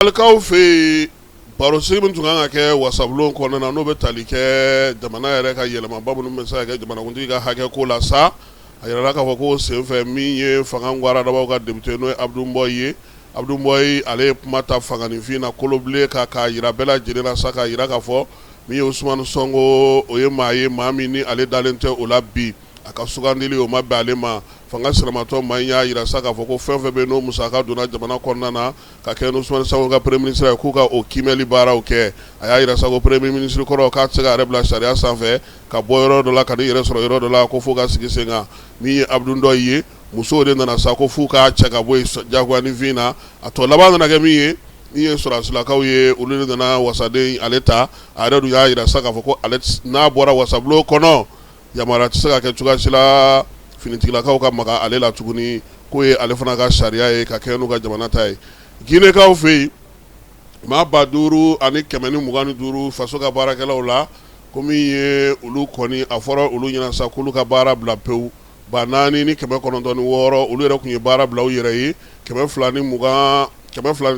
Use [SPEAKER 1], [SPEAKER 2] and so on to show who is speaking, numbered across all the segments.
[SPEAKER 1] alikaw fe baro simin tunga ke wasablon ko na no betali ke jamana yare ka yelema babu no mesa ke jamana kundi ga hake ko la sa ayara ka ko se fe miye fanga ngwara da ka debute no Abdou Mboy ale mata fanga ni fina koloble ka yira bela jirena saka yira ka fo miye Ousmane Sonko oye maye mamini ale dalente olabi aka sugandili o mabbe ale ma fanga siramato manya yira saka fo ko fefe be no musaka dona jamana konnana ka ken Ousmane Sonko ka premier ministre ku ka o kimeli bara o ke aya yira sako premier ministre ko ka tsega rebla sharia sanfe ka boyro do la ka yira soro yoro do la ko fu ga sigisenga mi Abdou Ndoye muso de na sako fu ka tsega boy jagwani vina ato labana na gamiye ni sura sula kawye ulule na wasade aleta ada du ya yira saka fo ko alet na bora wasablo kono yamara tsaka ke tuga sila finitigila kaw ka maka ale la tuguni ko ye ale fana ka sharia ye ka kenu ka jamana tay gine kaw fe ma baduru ani kemeni mugani duru faso ka barakelaw la komi ye ulu koni aforo ulu nyina sa kulu ka bara bla pew banani ni keme kononto ni woro ulu re kunye bara bla u yere yi keme flani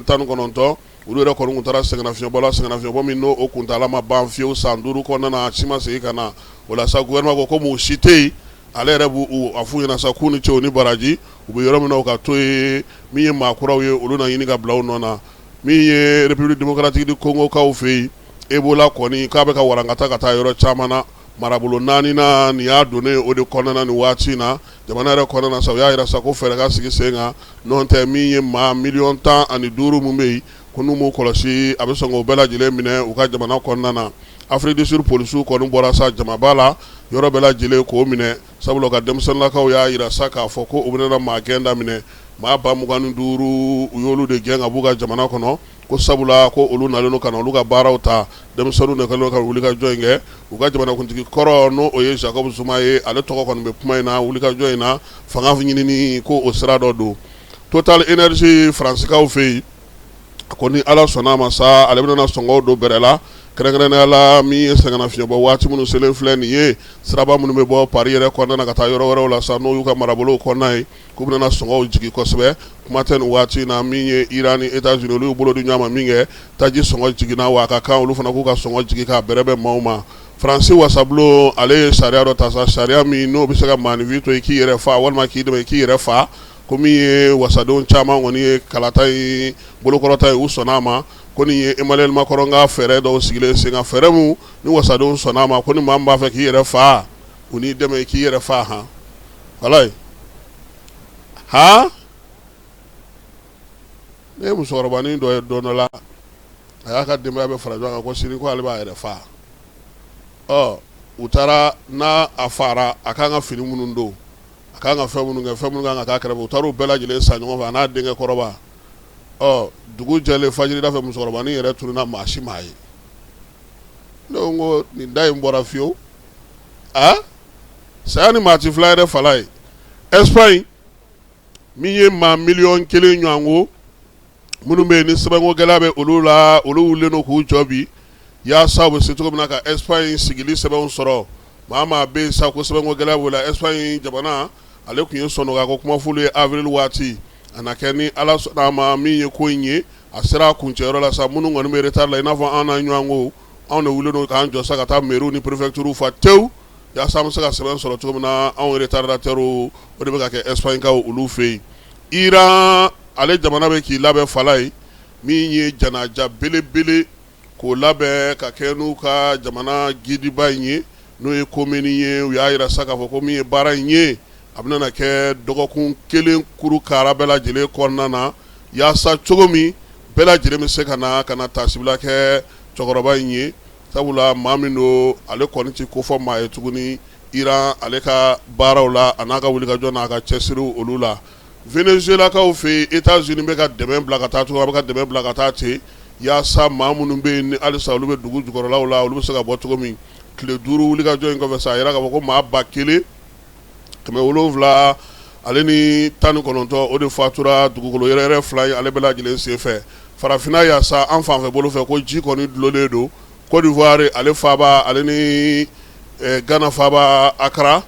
[SPEAKER 1] tanu kononto ulu re konu mutara segna fiyo bo mi no o kuntala ma ban fiyo sanduru kona na chima se kana wala sa gouvernement ko mo shitei ale rebu afu yana sa kuni cho ni baraji ubi yoro mina ka toy mi makura we uluna yini ga blaw nona mi République démocratique du Congo ka ofe ebola koni ka be ka warangata kata yoro chamana marabulo nani na ni adone o de konana ni watina jamana re konana sa ya ira sa ko fere ga sigi senga non te mi ma million temps ani duru mumei kunu mo kolosi abesongo bela jile mine u ka jamana konana Afrique du Sud polisu konu bora sa jamabala yoro bela jile ko mine sabulo ka demson la kaw ya ira saka foko ubena ma genda mine ma ba muganu duru uyolu de genga buga jamana kono ko sabula ko olu naleno kana olu ka barawta demsonu ne kalo ka wulika joinge uga jamana kuntiki koro no oye Jacob Zumaye ale toko kon be pumaina wulika joina fanga finyini ko osrado do Total Energy France ka ofei koni ala sonama sa ale bena songo do berela krengrena la mi sengana fiyo bo wati munu sele flen ye sraba munu me bo pari re ko na kata yoro woro la sa no yuka marabolo ko nai kubna na songo jigi ko sebe kumaten wati na mi ye Irani États-Unis lu bolo du nyama minge taji songo jigi na waka kan lu fana ku ka songo jigi ka berebe mauma France wasablo ale sharia do tasa sharia mi no bisaka mani vito iki yere fa walma ki de iki yere fa komi wasadon chama woni kalatai bolo korota usonama koni ye Emmanuel Macron nga fere do sigile singa fere mu ni wasadon sonama koni mamba fe ki yere fa uni deme ki yere fa ha walai ha ne mu sorobani do no la aka deme be fara jo ko siri ko alba yere fa utara na afara akanga fini munundo akanga fe munu nga ka kare utaru bela jile sanyo fa na dinga koroba dugu jale fajiri da fe musorobani yere turuna mashimaye ngo ni dai mbora fio sayani mati flyer falai Espagne miye ma million kele nyango munu be ni sebengo gelabe olu leno ku jobi ya sabu situ ko naka Espagne sigili seben soro mama be sa ko sebengo gelabe la Espagne jabana ale kunye sono ga ko kuma fulu avril wati anakeni ala sonama miye ko nye asira kunchero la sa munu ngonu meretar la ina fa ana nyango on wulo no kan jo saka ta meru ni prefecture fa tew ya sam saka seben soro to na on retardatero o de ka ke Espagne ka ulu fe Iran ale jamana be ki labe falai miye janaja bele ko labe ka kenu ka jamana gidi baye no e komeniye ya ira saka fo ko miye baranye abna na ke dogokun kelen kuru kara bela jele konnana ya sa chogomi bela jele me se kana tasibla ke chogoroba yin sabula mamino ale koniti ko fo ma etuguni Iran ale ka barawla anaka wulika jona ka chesiru olula Venezuela ka ofe États-Unis be ka deme blakata to ka deme blakata te ya sa mamunu be ni alisa olube dugu jugorola ola olube se ka botogomi kle duru wulika join ko sa ira ka ko ma bakele keme wolonvla ale ni tanu kononto o de fatura dugukolo yere fly ale bela jile sefe farafina ya sa enfant fe bolo fe ko ji koni dlole do Côte d'Ivoire ale faba ale ni Ghana faba Accra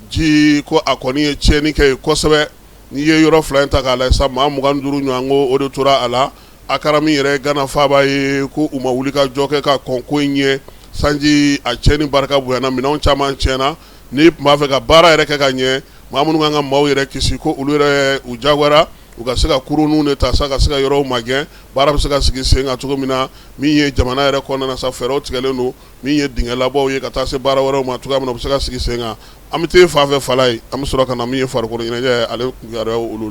[SPEAKER 1] ji ko akoni cheni ke kosebe ni ye yoro fly ta kala sa ma mugan duru nyango o de tura ala a kɛra min yɛrɛ Gana faaba ye ko u ma wuli ka jɔ kɛ ka kɔn ko in ɲɛ sanji a cɛni barika bonyana minɛnw caman tiɲɛna ni tun b'a fɛ ka baara yɛrɛ kɛ ka ɲɛ maa minnu kan ka maaw yɛrɛ kisi ko olu yɛrɛ u jagoyara u ka se ka kurunw de ta sa ka se ka yɔrɔw magɛn baara bɛ se ka sigi sen kan cogo min na min ye jamana yɛrɛ kɔnɔna sa fɛɛrɛw tigɛlen don min ye dingɛ labɔw ye ka taa se baara wɛrɛw ma cogoya min na u bɛ se ka sigi sen kan an bɛ taa fan fɛ fala ye an bɛ sɔrɔ ka na min ye farikolo ɲɛnajɛ ale kun olu